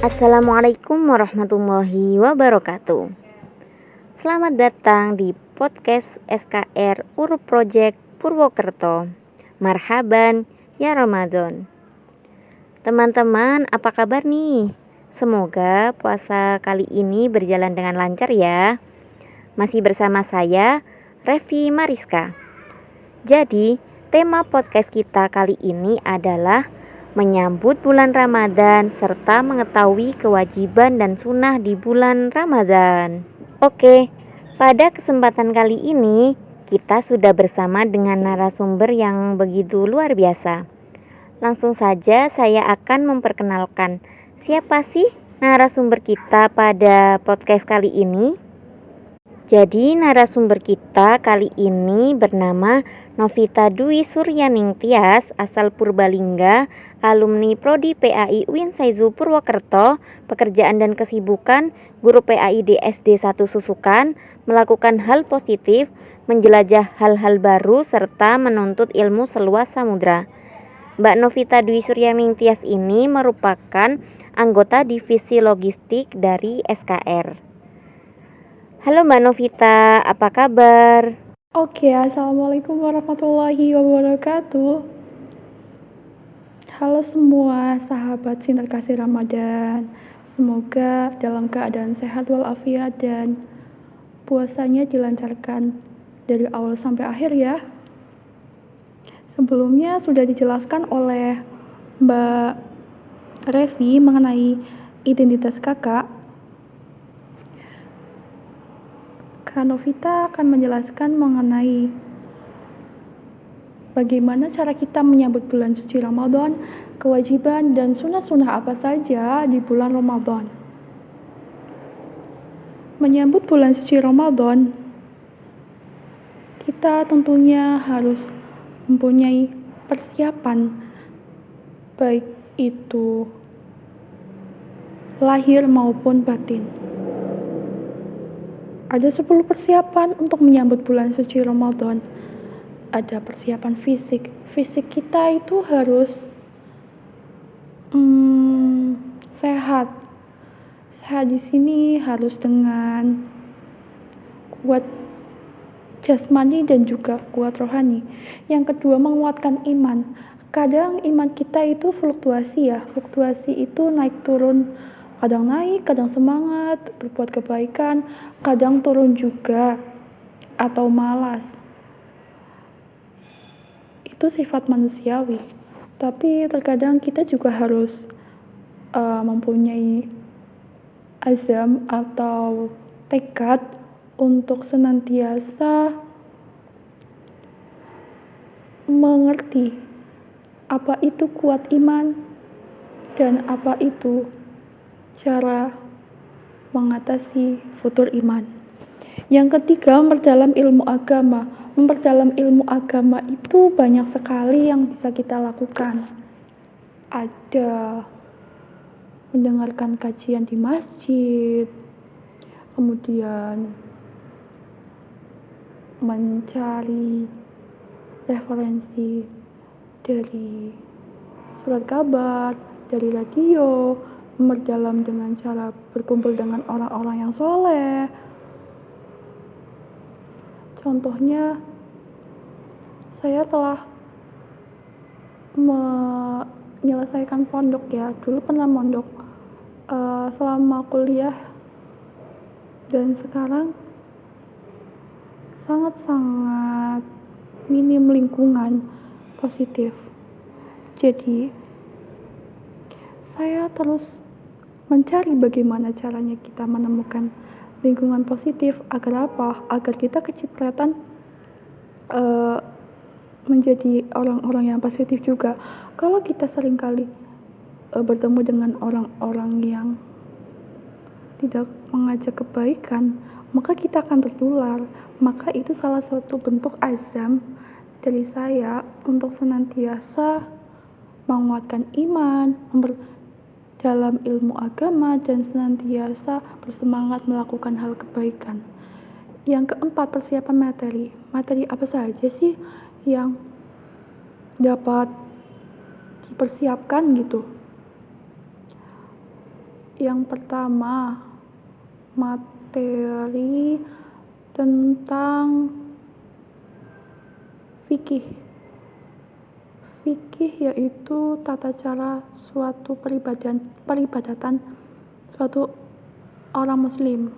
Assalamualaikum warahmatullahi wabarakatuh. Selamat datang di podcast SKR Ur Project Purwokerto. Marhaban ya Ramadan. Teman-teman, apa kabar nih? Semoga puasa kali ini berjalan dengan lancar ya. Masih bersama saya, Revi Mariska. Jadi, tema podcast kita kali ini adalah menyambut bulan Ramadan serta mengetahui kewajiban dan sunnah di bulan Ramadan. Oke, pada kesempatan kali ini kita sudah bersama dengan narasumber yang begitu luar biasa. Langsung saja saya akan memperkenalkan siapa sih narasumber kita pada podcast kali ini. Jadi narasumber kita kali ini bernama Novita Dwi Suryaning Tias, asal Purbalingga, alumni Prodi PAI UIN Saizu Purwokerto, pekerjaan dan kesibukan guru PAI di SD 1 Susukan, melakukan hal positif, menjelajah hal-hal baru serta menuntut ilmu seluas samudra. Mbak Novita Dwi Suryaning Tias ini merupakan anggota divisi logistik dari SKR. Halo Mbak Novita, apa kabar? Oke, assalamualaikum warahmatullahi wabarakatuh. Halo semua sahabat Sinar Kasih Ramadan. Semoga dalam keadaan sehat walafiat dan puasanya dilancarkan dari awal sampai akhir ya. Sebelumnya sudah dijelaskan oleh Mbak Revi mengenai identitas kakak. Kak Novita akan menjelaskan mengenai bagaimana cara kita menyambut bulan suci Ramadan, kewajiban dan sunnah-sunnah apa saja di bulan Ramadan. Menyambut bulan suci Ramadan, kita tentunya harus mempunyai persiapan, baik itu lahir maupun batin. Ada 10 persiapan untuk menyambut bulan suci Ramadan. Ada persiapan fisik. Fisik kita itu harus sehat. Sehat di sini harus dengan kuat jasmani dan juga kuat rohani. Yang kedua, menguatkan iman. Kadang iman kita itu fluktuasi ya. Fluktuasi itu naik turun. Kadang naik, kadang semangat, berbuat kebaikan, kadang turun juga, atau malas. Itu sifat manusiawi. Tapi terkadang kita juga harus mempunyai azam atau tekad untuk senantiasa mengerti apa itu kuat iman dan apa itu cara mengatasi futur iman. Yang ketiga, memperdalam ilmu agama. Memperdalam ilmu agama itu banyak sekali yang bisa kita lakukan. Ada mendengarkan kajian di masjid, kemudian mencari referensi dari surat kabar, dari radio, memperdalam dengan cara berkumpul dengan orang-orang yang soleh. Contohnya, saya telah menyelesaikan pondok ya. Dulu pernah mondok selama kuliah dan sekarang sangat-sangat minim lingkungan positif. Jadi, saya terus mencari bagaimana caranya kita menemukan lingkungan positif agar apa? Agar kita kecipratan menjadi orang-orang yang positif juga. Kalau kita seringkali bertemu dengan orang-orang yang tidak mengajak kebaikan, maka kita akan tertular. Maka itu salah satu bentuk azam dari saya untuk senantiasa menguatkan iman, dalam ilmu agama, dan senantiasa bersemangat melakukan hal kebaikan. Yang keempat, persiapan materi. Materi apa saja sih yang dapat dipersiapkan gitu? Yang pertama, materi tentang fikih. Fikih yaitu tata cara suatu peribadatan suatu orang muslim.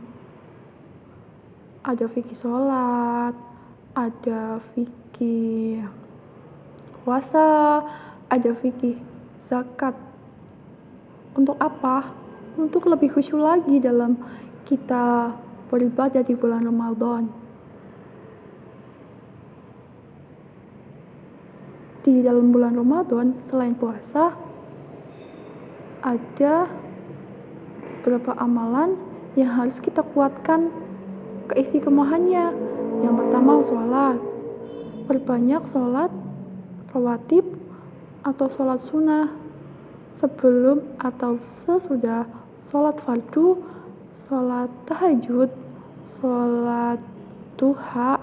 Ada fikih sholat, ada fikih puasa, ada fikih zakat. Untuk apa? Untuk lebih khusyuk lagi dalam kita beribadah di bulan Ramadan. Di dalam bulan Ramadan, selain puasa, ada beberapa amalan yang harus kita kuatkan keistiqomahannya. Yang pertama, sholat. Perbanyak sholat rawatib atau sholat sunnah sebelum atau sesudah sholat fardu, sholat tahajud, sholat duha,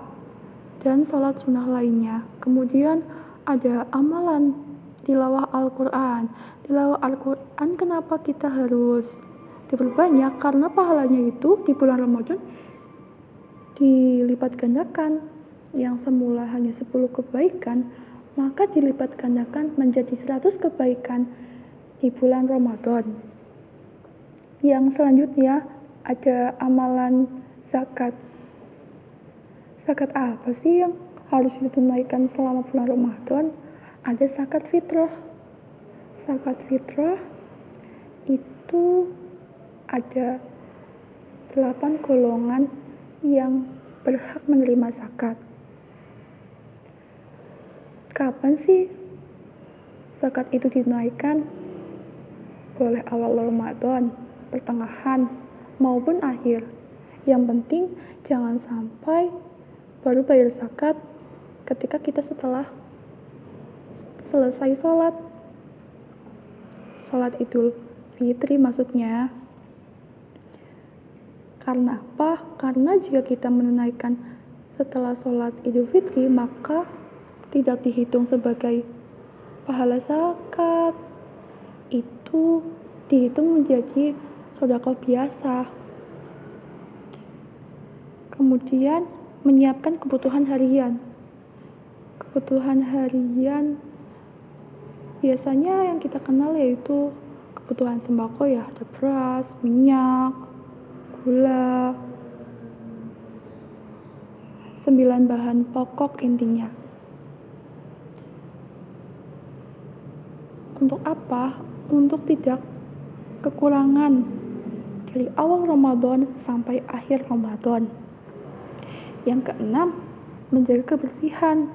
dan sholat sunnah lainnya. Kemudian ada amalan tilawah Al-Quran. Tilawah Al-Quran kenapa kita harus diperbanyak? Karena pahalanya itu di bulan Ramadan dilipat gandakan. Yang semula hanya 10 kebaikan, maka dilipat gandakan menjadi 100 kebaikan di bulan Ramadan. Yang selanjutnya ada amalan zakat. Zakat apa sih yang harus ditunaikan selama bulan Ramadan? Ada zakat fitrah. Zakat fitrah itu ada 8 golongan yang berhak menerima zakat. Kapan sih zakat itu ditunaikan? Boleh awal Ramadan, pertengahan, maupun akhir. Yang penting jangan sampai baru bayar zakat ketika kita setelah selesai sholat Idul Fitri maksudnya. Karena apa? Karena jika kita menunaikan setelah sholat Idul Fitri, maka tidak dihitung sebagai pahala zakat. Itu dihitung menjadi sedekah biasa. Kemudian menyiapkan kebutuhan harian. Kebutuhan harian biasanya yang kita kenal yaitu kebutuhan sembako ya, ada beras, minyak, gula, 9 bahan pokok intinya. Untuk apa? Untuk tidak kekurangan dari awal Ramadan sampai akhir Ramadan. Yang keenam, menjaga kebersihan.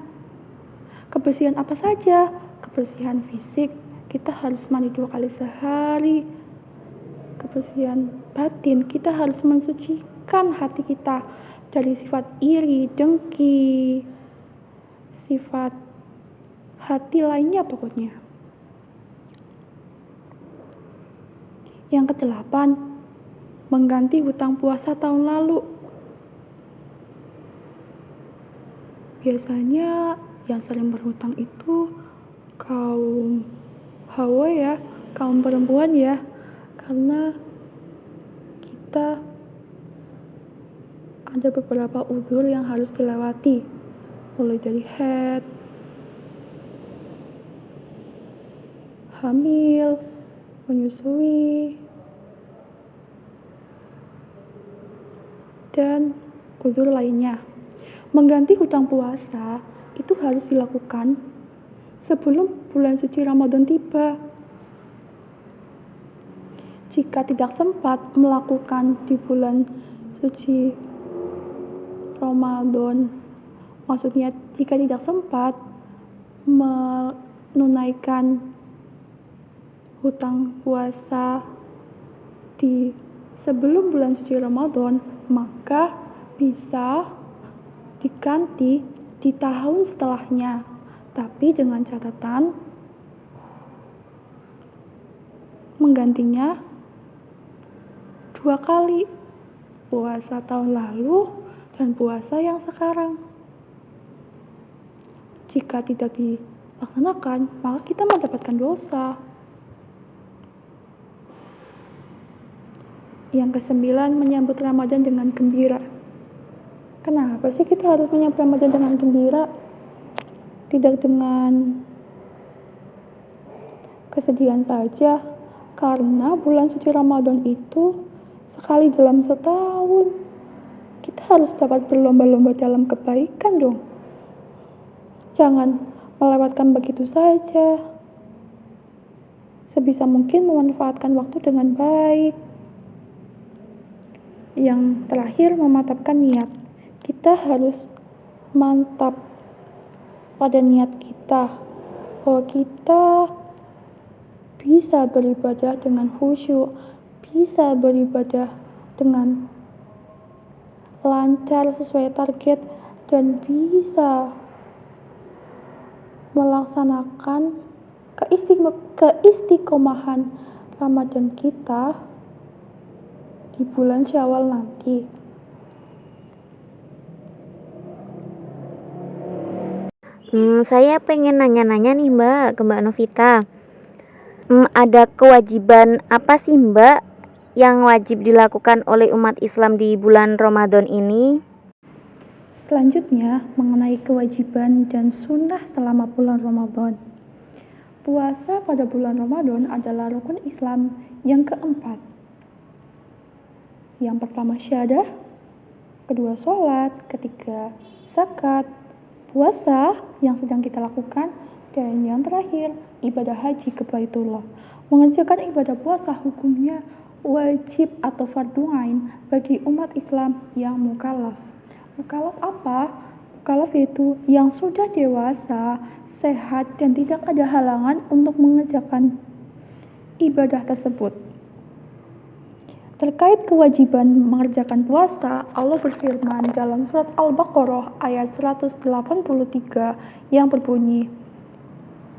Kebersihan apa saja? Kebersihan fisik, kita harus mandi 2 kali sehari. Kebersihan batin, kita harus mensucikan hati kita dari sifat iri, dengki, sifat hati lainnya pokoknya. Yang kedelapan, mengganti hutang puasa tahun lalu. Biasanya yang sering berhutang itu kaum hawa ya, kaum perempuan ya, karena kita ada beberapa uzur yang harus dilewati, mulai dari haid, hamil, menyusui, dan uzur lainnya. Mengganti hutang puasa itu harus dilakukan sebelum bulan suci Ramadan tiba. Jika tidak sempat melakukan di bulan suci Ramadan, maksudnya jika tidak sempat menunaikan hutang puasa di sebelum bulan suci Ramadan, maka bisa diganti di tahun setelahnya, tapi dengan catatan menggantinya 2 kali, puasa tahun lalu dan puasa yang sekarang. Jika tidak dilaksanakan, maka kita mendapatkan dosa. Yang kesembilan, menyambut Ramadan dengan gembira. Kenapa sih kita harus menyambut Ramadan dengan gembira? Tidak dengan kesedihan saja, karena bulan suci Ramadan itu sekali dalam setahun. Kita harus dapat berlomba-lomba dalam kebaikan dong. Jangan melewatkan begitu saja. Sebisa mungkin memanfaatkan waktu dengan baik. Yang terakhir, memantapkan niat. Kita harus mantap pada niat kita, bahwa kita bisa beribadah dengan khusyuk, bisa beribadah dengan lancar sesuai target, dan bisa melaksanakan keistiqomahan Ramadan kita di bulan Syawal nanti. Saya pengen nanya-nanya nih Mbak, ke Mbak Novita. Ada kewajiban apa sih Mbak yang wajib dilakukan oleh umat Islam di bulan Ramadan ini? Selanjutnya, mengenai kewajiban dan sunnah selama bulan Ramadan. Puasa pada bulan Ramadan adalah rukun Islam yang keempat. Yang pertama syahadah, kedua sholat, ketiga zakat, puasa yang sedang kita lakukan, dan yang terakhir ibadah haji ke Baitullah. Mengerjakan ibadah puasa hukumnya wajib atau fardhu ain bagi umat Islam yang mukallaf. Mukallaf apa? Mukallaf yaitu yang sudah dewasa, sehat, dan tidak ada halangan untuk mengerjakan ibadah tersebut. Terkait kewajiban mengerjakan puasa, Allah berfirman dalam surat Al-Baqarah ayat 183 yang berbunyi,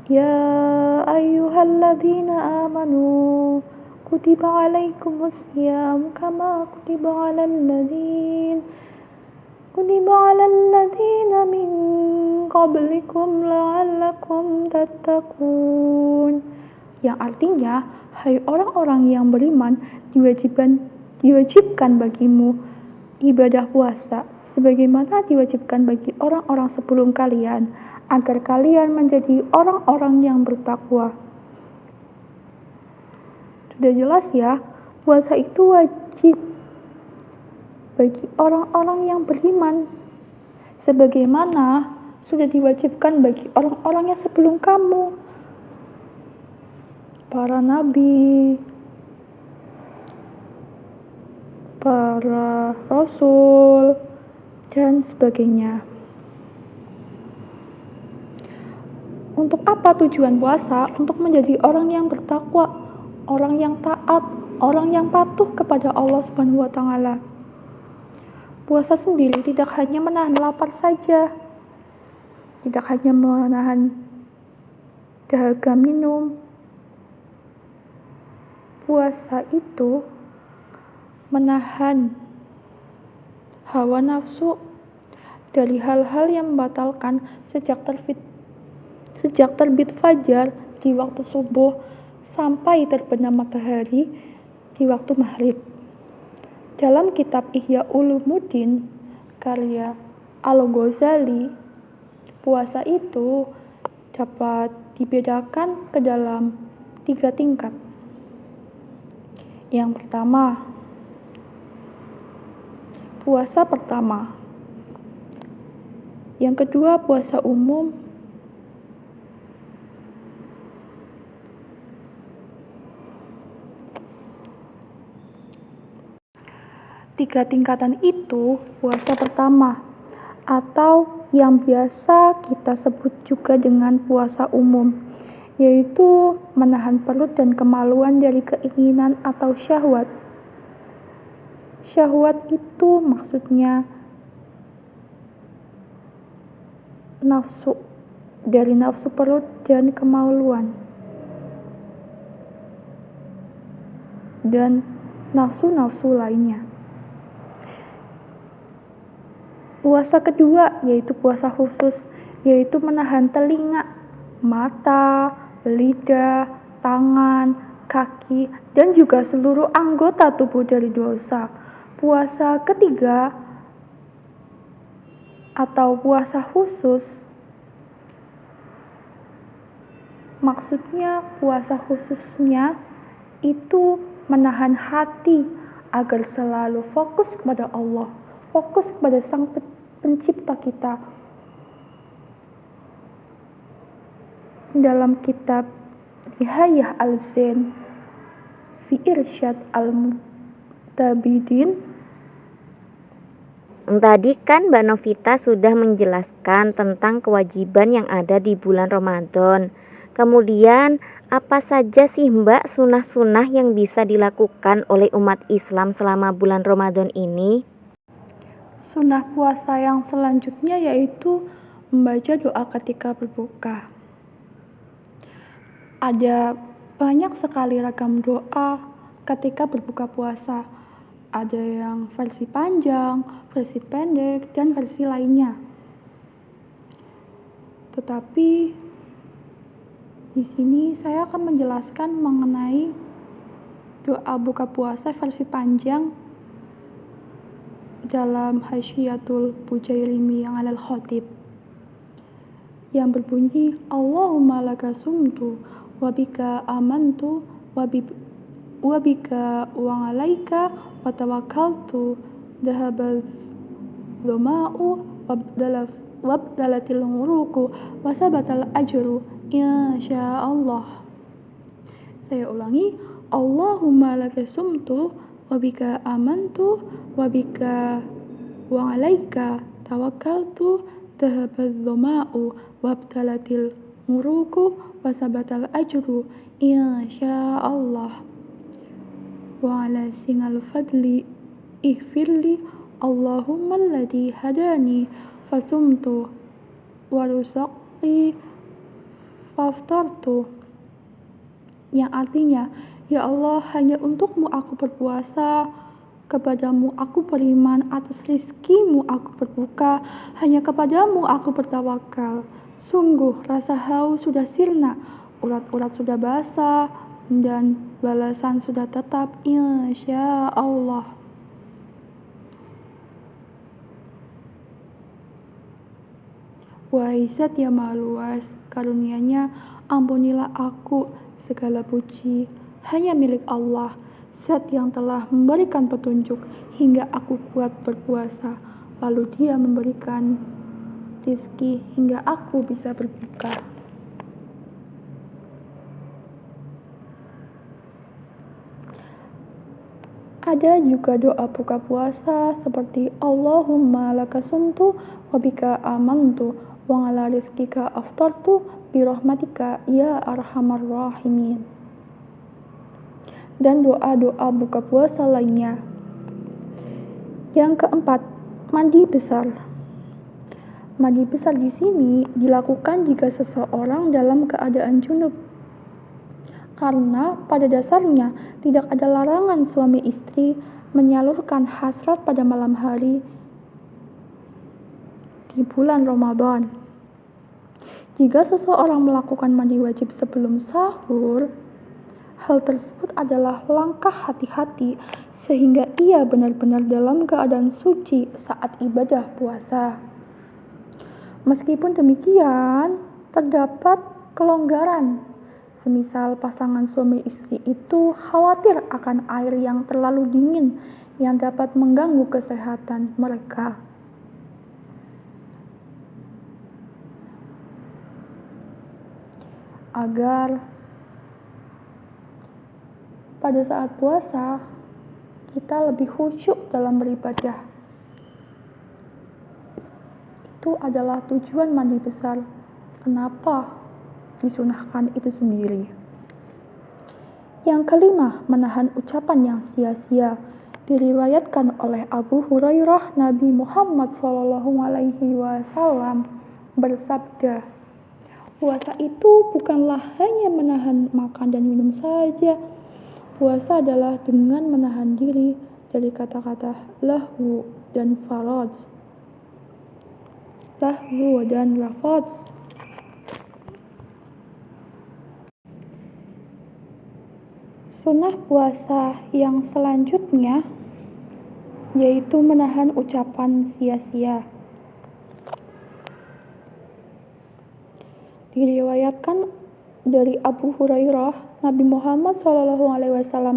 Ya ayyuhalladzina amanu kutiba alaikumus syiyam kama kutiba alal ladzina min qablikum la'allakum tattaqun. Yang artinya, hai orang-orang yang beriman, diwajibkan bagimu ibadah puasa sebagaimana diwajibkan bagi orang-orang sebelum kalian, agar kalian menjadi orang-orang yang bertakwa. Sudah jelas ya, puasa itu wajib bagi orang-orang yang beriman, sebagaimana sudah diwajibkan bagi orang-orang yang sebelum kamu, para nabi, para rasul, dan sebagainya. Untuk apa tujuan puasa? Untuk menjadi orang yang bertakwa, orang yang taat, orang yang patuh kepada Allah Subhanahu wa Ta'ala. Puasa sendiri tidak hanya menahan lapar saja, tidak hanya menahan dahaga minum. Puasa itu menahan hawa nafsu dari hal-hal yang membatalkan sejak terbit fajar di waktu subuh sampai terbenam matahari di waktu maghrib. Dalam kitab Ihya Ulumuddin karya Al-Ghazali, puasa itu dapat dibedakan ke dalam 3 tingkat. Yang pertama, puasa pertama. Yang kedua, puasa umum. Tiga tingkatan itu puasa pertama, atau yang biasa kita sebut juga dengan puasa umum, yaitu menahan perut dan kemaluan dari keinginan atau syahwat. Syahwat itu maksudnya nafsu, dari nafsu perut dan kemaluan, dan nafsu-nafsu lainnya. Puasa kedua yaitu puasa khusus, yaitu menahan telinga, mata, lidah, tangan, kaki, dan juga seluruh anggota tubuh dari dosa. Puasa ketiga atau puasa khusus, maksudnya puasa khususnya itu menahan hati agar selalu fokus kepada Allah, fokus kepada Sang Pencipta kita. Dalam kitab Nihayah al-Zain fi Irsyad al-Mutabidin, Tadi kan Mbak Novita sudah menjelaskan tentang kewajiban yang ada di bulan Ramadan. Kemudian apa saja sih Mbak sunah-sunah yang bisa dilakukan oleh umat Islam selama bulan Ramadan ini? sunnah puasa yang selanjutnya yaitu membaca doa ketika berbuka. Ada banyak sekali ragam doa ketika berbuka puasa. Ada yang versi panjang, versi pendek, dan versi lainnya. Tetapi di sini saya akan menjelaskan mengenai doa buka puasa versi panjang dalam Hasyiatul Bujairimi yang alal khotib, yang berbunyi Allahumma laka sumtu wabika amantu wabika wa alaika wa tawakkaltu dhahabal dhama'u wabdalatil uruku wa sabatal ajru insyaallah. Saya ulangi, Allahumma laka sumtu wabika amantu wabika wa alaika tawakkaltu dhahabal dhama'u wabdalatil uruku wa sabatal ajru insyaallah. Wa ala singal fadli ihfirli Allahumma alladhi hadani fasumtu wa rusaqti faftartu, yang artinya, ya Allah, hanya untukmu aku berpuasa, kepadamu aku beriman, atas rizkimu aku berbuka, hanya kepadamu aku bertawakal. Sungguh rasa haus sudah sirna, urat-urat sudah basah, dan balasan sudah tetap insya Allah. Wahai Zat yang Maha Luas, karunia-Nya ampunilah aku, segala puji hanya milik Allah, Zat yang telah memberikan petunjuk hingga aku kuat berpuasa, lalu Dia memberikan rizki hingga aku bisa berbuka. Ada juga doa buka puasa seperti Allahumma laka sumtu wabika amantu wa ala rizkika aftartu birahmatika ya arhamar rahimin, dan doa-doa buka puasa lainnya. Yang keempat, mandi besar. Mandi besar di sini dilakukan jika seseorang dalam keadaan junub, karena pada dasarnya tidak ada larangan suami istri menyalurkan hasrat pada malam hari di bulan Ramadan. Jika seseorang melakukan mandi wajib sebelum sahur, hal tersebut adalah langkah hati-hati sehingga ia benar-benar dalam keadaan suci saat ibadah puasa. Meskipun demikian, terdapat kelonggaran. Semisal pasangan suami istri itu khawatir akan air yang terlalu dingin yang dapat mengganggu kesehatan mereka. Agar pada saat puasa kita lebih khusyuk dalam beribadah. Itu adalah tujuan mandi besar. Kenapa disunahkan itu sendiri? Yang kelima, menahan ucapan yang sia-sia. Diriwayatkan oleh Abu Hurairah, Nabi Muhammad SAW bersabda, puasa itu bukanlah hanya menahan makan dan minum saja. Puasa adalah dengan menahan diri dari kata-kata lahwu dan lafaz. Sunnah puasa yang selanjutnya yaitu menahan ucapan sia-sia. Diriwayatkan dari Abu Hurairah, Nabi Muhammad SAW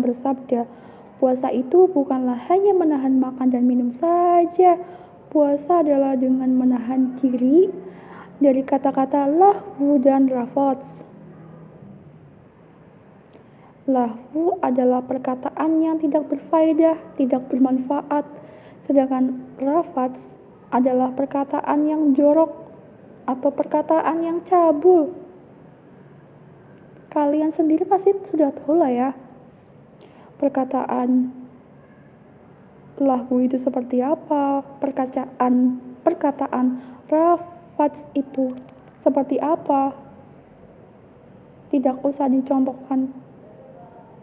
bersabda, puasa itu bukanlah hanya menahan makan dan minum saja. Puasa adalah dengan menahan diri dari kata-kata lahwu dan rafath. Lahwu adalah perkataan yang tidak berfaedah, tidak bermanfaat, sedangkan rafath adalah perkataan yang jorok atau perkataan yang cabul. Kalian sendiri pasti sudah tahu lah ya, perkataan lahwu itu seperti apa, perkataan rafath itu seperti apa. Tidak usah dicontohkan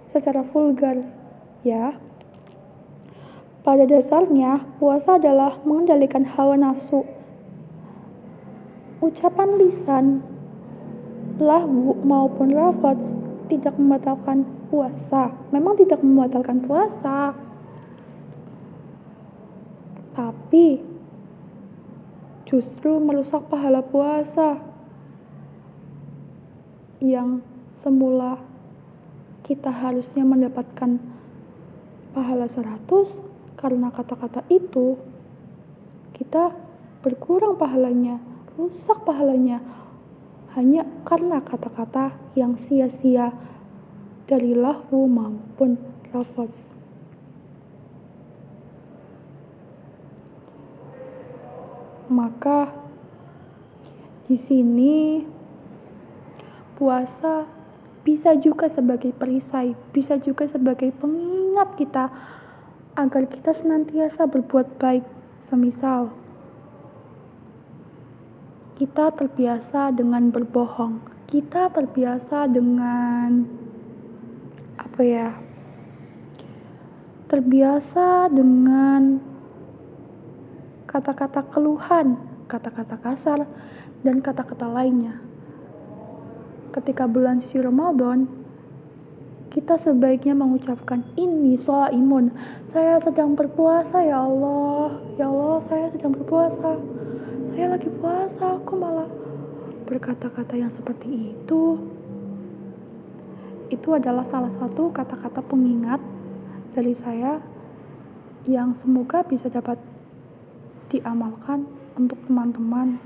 secara vulgar ya. Pada dasarnya puasa adalah mengendalikan hawa nafsu. Ucapan lisan, lahwu maupun rafath tidak membatalkan puasa. Memang tidak membatalkan puasa, tapi justru merusak pahala puasa yang semula kita harusnya mendapatkan pahala 100, karena kata-kata itu kita berkurang pahalanya, rusak pahalanya hanya karena kata-kata yang sia-sia dari lahwu maupun rafath. Maka di sini puasa bisa juga sebagai perisai, bisa juga sebagai pengingat kita agar kita senantiasa berbuat baik. Semisal kita terbiasa dengan berbohong, kita terbiasa dengan terbiasa dengan kata-kata keluhan, kata-kata kasar, dan kata-kata lainnya. Ketika bulan suci Ramadan, kita sebaiknya mengucapkan, inni shaimun, saya sedang berpuasa ya Allah saya sedang berpuasa, saya lagi puasa, aku malah berkata-kata yang seperti itu. Itu adalah salah satu kata-kata pengingat dari saya yang semoga bisa dapat diamalkan untuk teman-teman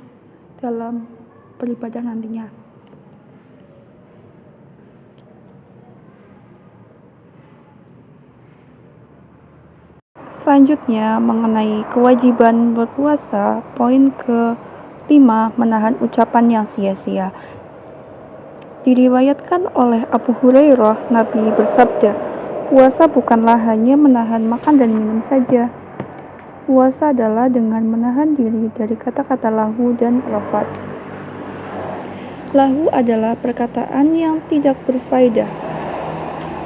dalam beribadah nantinya. Selanjutnya mengenai kewajiban berpuasa, poin ke-5, menahan ucapan yang sia-sia. Diriwayatkan oleh Abu Hurairah, Nabi bersabda, puasa bukanlah hanya menahan makan dan minum saja. Puasa adalah dengan menahan diri dari kata-kata lahwu dan rafath. Lahwu adalah perkataan yang tidak berfaedah,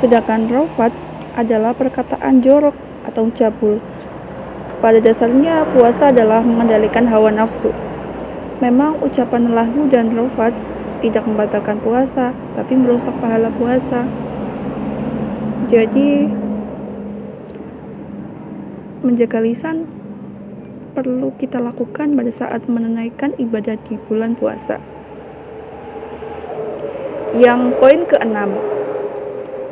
sedangkan rafath adalah perkataan jorok atau cabul. Pada dasarnya puasa adalah mengendalikan hawa nafsu. Memang ucapan lahwu dan rafath tidak membatalkan puasa, tapi merusak pahala puasa. Jadi menjaga lisan perlu kita lakukan pada saat menunaikan ibadah di bulan puasa. Yang poin ke-6,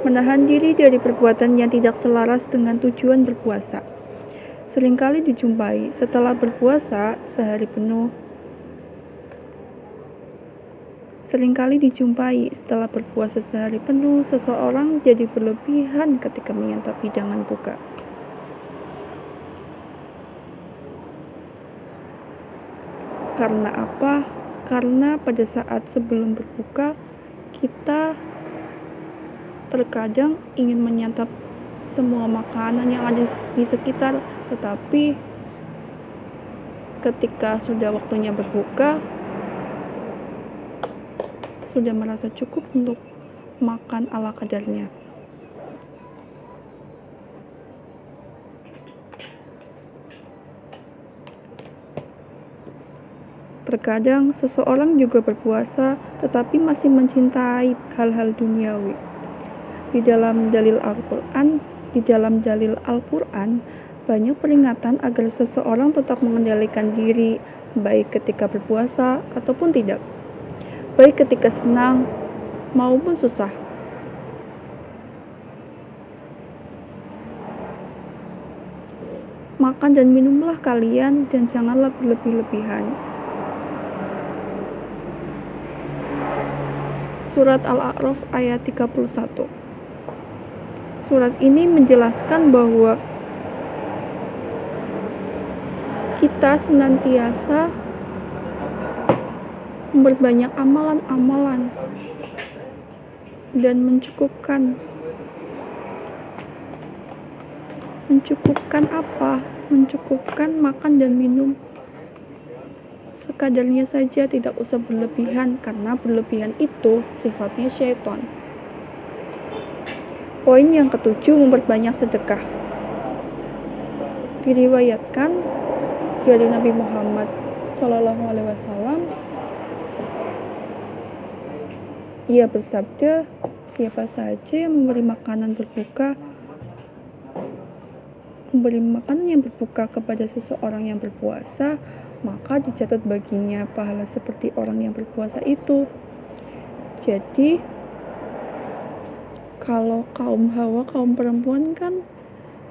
menahan diri dari perbuatan yang tidak selaras dengan tujuan berpuasa. Seringkali dijumpai setelah berpuasa sehari penuh. Seseorang jadi berlebihan ketika menyantap hidangan buka. Karena apa? Karena pada saat sebelum berbuka, kita terkadang ingin menyantap semua makanan yang ada di sekitar, tetapi ketika sudah waktunya berbuka, sudah merasa cukup untuk makan ala kadarnya. Terkadang seseorang juga berpuasa tetapi masih mencintai hal-hal duniawi. Di dalam dalil Al-Quran banyak peringatan agar seseorang tetap mengendalikan diri, baik ketika berpuasa ataupun tidak, baik ketika senang maupun susah. Makan dan minumlah kalian dan janganlah berlebih-lebihan. Surat Al-A'raf ayat 31. Surat ini menjelaskan bahwa kita senantiasa memperbanyak amalan-amalan dan mencukupkan apa? Mencukupkan makan dan minum sekadarnya saja, tidak usah berlebihan, karena berlebihan itu sifatnya syaitan. Poin yang ketujuh, memperbanyak sedekah. Diriwayatkan dari Nabi Muhammad SAW, ia bersabda, siapa saja yang memberi makanan yang berbuka kepada seseorang yang berpuasa, maka dicatat baginya pahala seperti orang yang berpuasa itu. Jadi kalau kaum hawa, kaum perempuan kan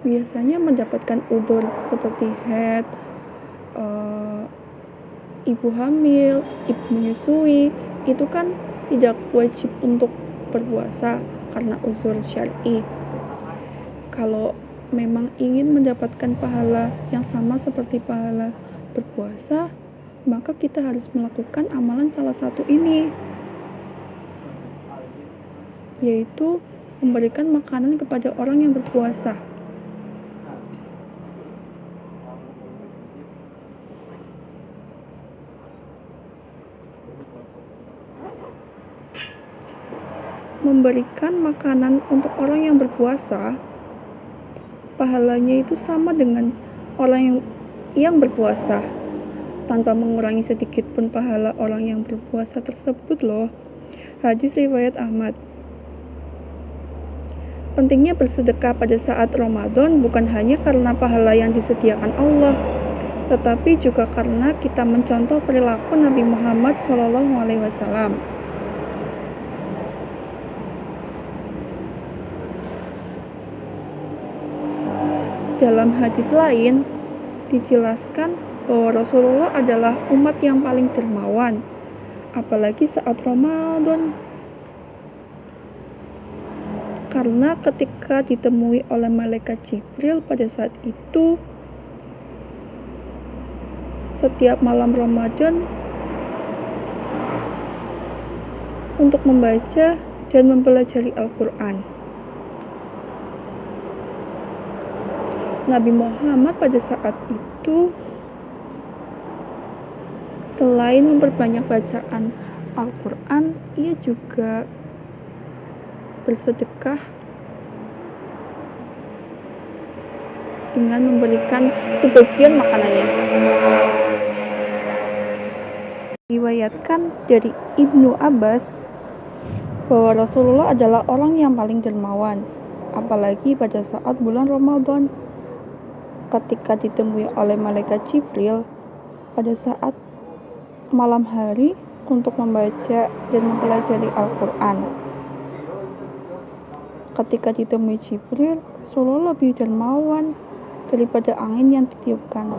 biasanya mendapatkan udzur seperti haid, ibu hamil, ibu menyusui, itu kan tidak wajib untuk berpuasa karena udzur syar'i. Kalau memang ingin mendapatkan pahala yang sama seperti pahala berpuasa, maka kita harus melakukan amalan salah satu ini, yaitu memberikan makanan kepada orang yang berpuasa. Memberikan makanan untuk orang yang berpuasa, pahalanya itu sama dengan orang yang berpuasa, tanpa mengurangi sedikit pun pahala orang yang berpuasa tersebut loh. Hadis riwayat Ahmad. Pentingnya bersedekah pada saat Ramadan bukan hanya karena pahala yang disediakan Allah, tetapi juga karena kita mencontoh perilaku Nabi Muhammad SAW. Dalam hadis lain dijelaskan bahwa Rasulullah adalah umat yang paling dermawan, apalagi saat Ramadan. Karena ketika ditemui oleh malaikat Jibril pada saat itu, setiap malam Ramadan untuk membaca dan mempelajari Al-Quran. Nabi Muhammad pada saat itu selain memperbanyak bacaan Al-Quran, ia juga bersedekah dengan memberikan sebagian makanannya. Diriwayatkan dari Ibnu Abbas bahwa Rasulullah adalah orang yang paling dermawan, apalagi pada saat bulan Ramadan. Ketika ditemui oleh malaikat Jibril pada saat malam hari untuk membaca dan mempelajari Al-Quran. Ketika ditemui Jibril, Rasulullah lebih dermawan daripada angin yang ditiupkan.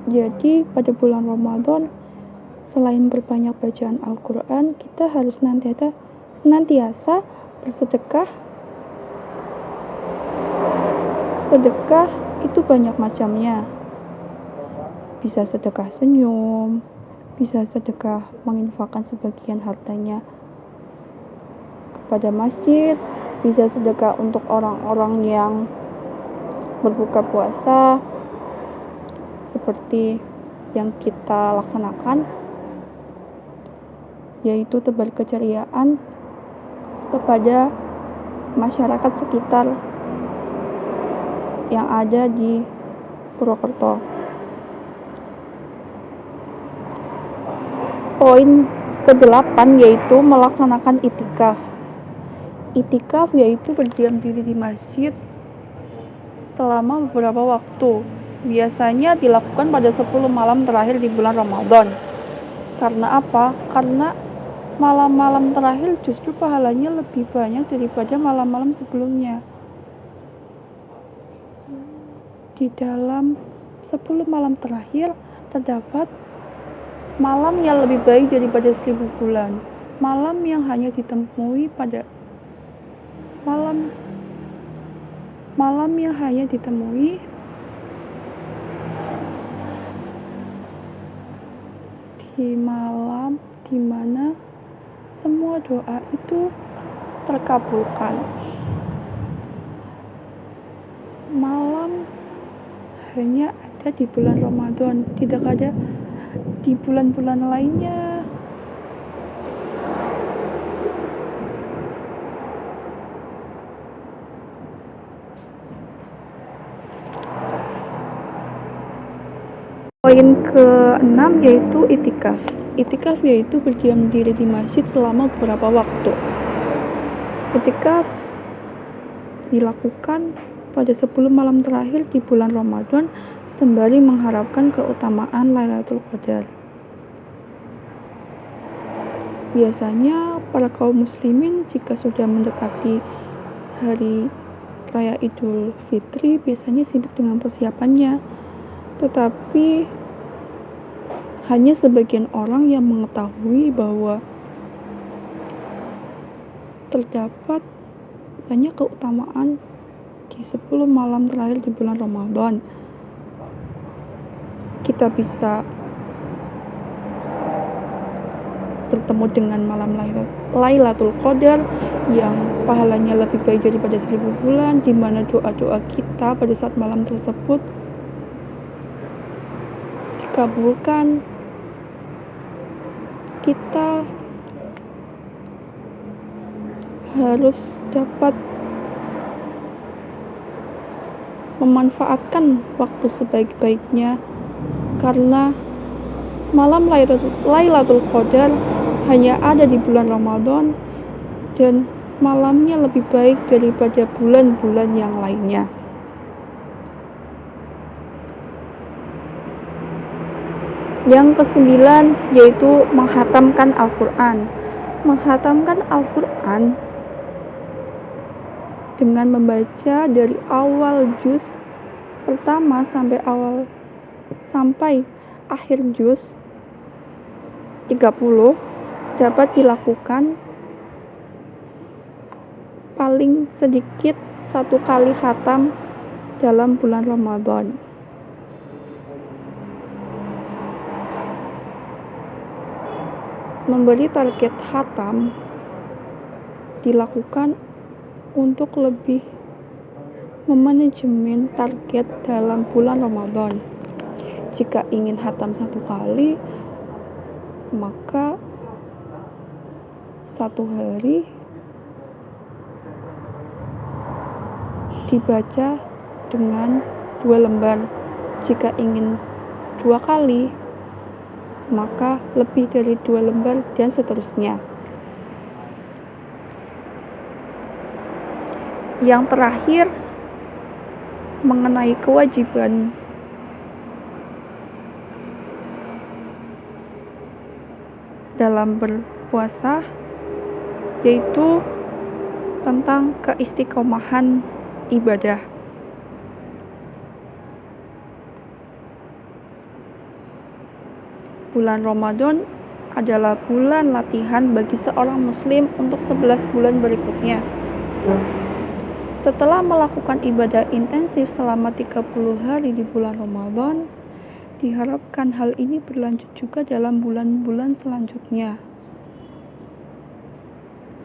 Jadi pada bulan Ramadan, selain berbanyak bacaan Al-Quran, kita harus senantiasa bersedekah. Sedekah itu banyak macamnya. Bisa sedekah senyum, bisa sedekah menginfakkan sebagian hartanya kepada masjid, bisa sedekah untuk orang-orang yang berbuka puasa seperti yang kita laksanakan, yaitu tebar keceriaan kepada masyarakat sekitar yang ada di Purwokerto. Poin Kedelapan yaitu melaksanakan itikaf. Itikaf yaitu berdiam diri di masjid selama beberapa waktu. Biasanya dilakukan pada 10 malam terakhir di bulan Ramadan. Karena apa? Karena malam-malam terakhir justru pahalanya lebih banyak daripada malam-malam sebelumnya. Di dalam 10 malam terakhir terdapat malam yang lebih baik daripada 1000 bulan. Malam yang hanya ditemui pada malam yang hanya ditemui di malam di mana semua doa itu terkabulkan. Malam hanya ada di bulan Ramadan, tidak ada di bulan-bulan lainnya. Poin ke-6 yaitu itikaf. Itikaf yaitu berdiam diri di masjid selama beberapa waktu. Itikaf dilakukan pada 10 malam terakhir di bulan Ramadan sembari mengharapkan keutamaan Lailatul Qadar. Biasanya para kaum muslimin jika sudah mendekati hari raya Idul Fitri biasanya sibuk dengan persiapannya. Tetapi hanya sebagian orang yang mengetahui bahwa terdapat banyak keutamaan di 10 malam terakhir di bulan Ramadan. Kita bisa bertemu dengan malam Lailatul Qadar yang pahalanya lebih baik daripada 1000 bulan, di mana doa-doa kita pada saat malam tersebut dikabulkan. Kita harus dapat memanfaatkan waktu sebaik-baiknya, karena malam Lailatul Qadar hanya ada di bulan Ramadan dan malamnya lebih baik daripada bulan-bulan yang lainnya. Yang ke-9 yaitu menghatamkan Al-Quran. Menghatamkan Al-Quran dengan membaca dari awal juz pertama sampai akhir juz 30 dapat dilakukan paling sedikit 1 kali khatam dalam bulan Ramadan. Memberi target khatam dilakukan untuk lebih memanajemen target dalam bulan Ramadan. Jika ingin khatam 1 kali, maka 1 hari dibaca dengan 2 lembar. Jika ingin 2 kali, maka lebih dari 2 lembar dan seterusnya. Yang terakhir mengenai kewajiban dalam berpuasa, yaitu tentang keistiqomahan ibadah. Bulan Ramadan adalah bulan latihan bagi seorang muslim untuk 11 bulan berikutnya. Setelah melakukan ibadah intensif selama 30 hari di bulan Ramadan, diharapkan hal ini berlanjut juga dalam bulan-bulan selanjutnya.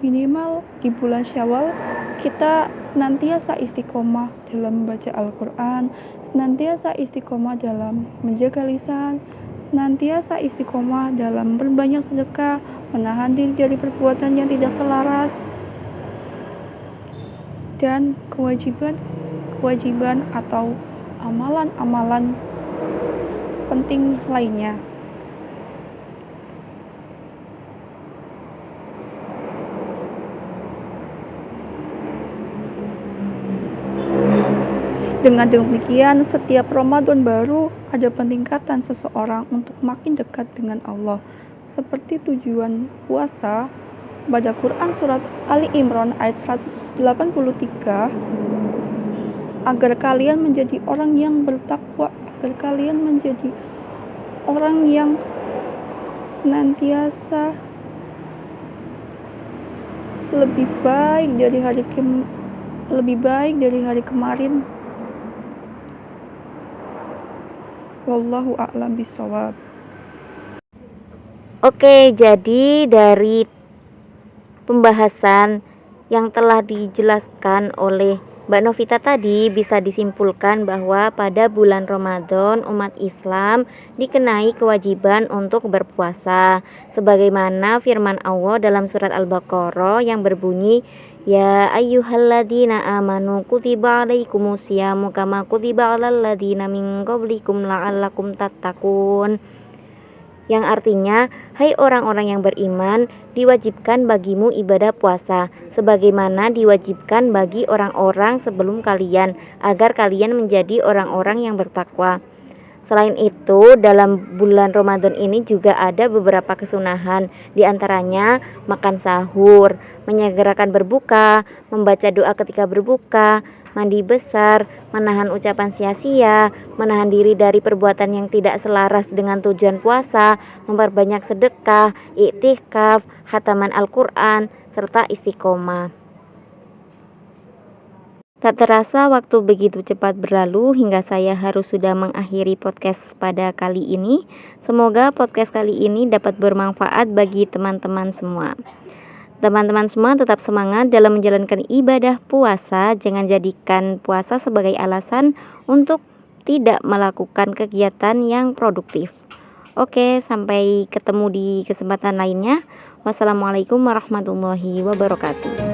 Minimal di bulan Syawal kita senantiasa istiqomah dalam membaca Al-Quran, senantiasa istiqomah dalam menjaga lisan, senantiasa istiqomah dalam berbanyak sedekah, menahan diri dari perbuatan yang tidak selaras, dan kewajiban atau amalan-amalan penting lainnya. Dengan demikian, setiap Ramadan baru ada peningkatan seseorang untuk makin dekat dengan Allah. Seperti tujuan puasa pada Quran surat Ali Imran ayat 183, agar kalian menjadi orang yang bertakwa, agar kalian menjadi orang yang senantiasa lebih baik dari hari kemarin. Wallahu a'lam bishawab. Oke, jadi dari pembahasan yang telah dijelaskan oleh Mbak Novita tadi bisa disimpulkan bahwa pada bulan Ramadan umat Islam dikenai kewajiban untuk berpuasa sebagaimana firman Allah dalam surat Al-Baqarah yang berbunyi, ya ayyuhalladzina amanu kutiba alaikumusyamu kama kutiba alal ladzina min qablikum la'allakum tattaqun, yang artinya, hai orang-orang yang beriman, diwajibkan bagimu ibadah puasa, sebagaimana diwajibkan bagi orang-orang sebelum kalian, agar kalian menjadi orang-orang yang bertakwa. Selain itu, dalam bulan Ramadan ini juga ada beberapa kesunahan, diantaranya makan sahur, menyegerakan berbuka, membaca doa ketika berbuka, mandi besar, menahan ucapan sia-sia, menahan diri dari perbuatan yang tidak selaras dengan tujuan puasa, memperbanyak sedekah, iktikaf, khataman Al-Quran, serta istiqomah. Tak terasa waktu begitu cepat berlalu hingga saya harus sudah mengakhiri podcast pada kali ini. Semoga podcast kali ini dapat bermanfaat bagi teman-teman semua. Teman-teman semua tetap semangat dalam menjalankan ibadah puasa. Jangan jadikan puasa sebagai alasan untuk tidak melakukan kegiatan yang produktif. Oke, sampai ketemu di kesempatan lainnya. Wassalamualaikum warahmatullahi wabarakatuh.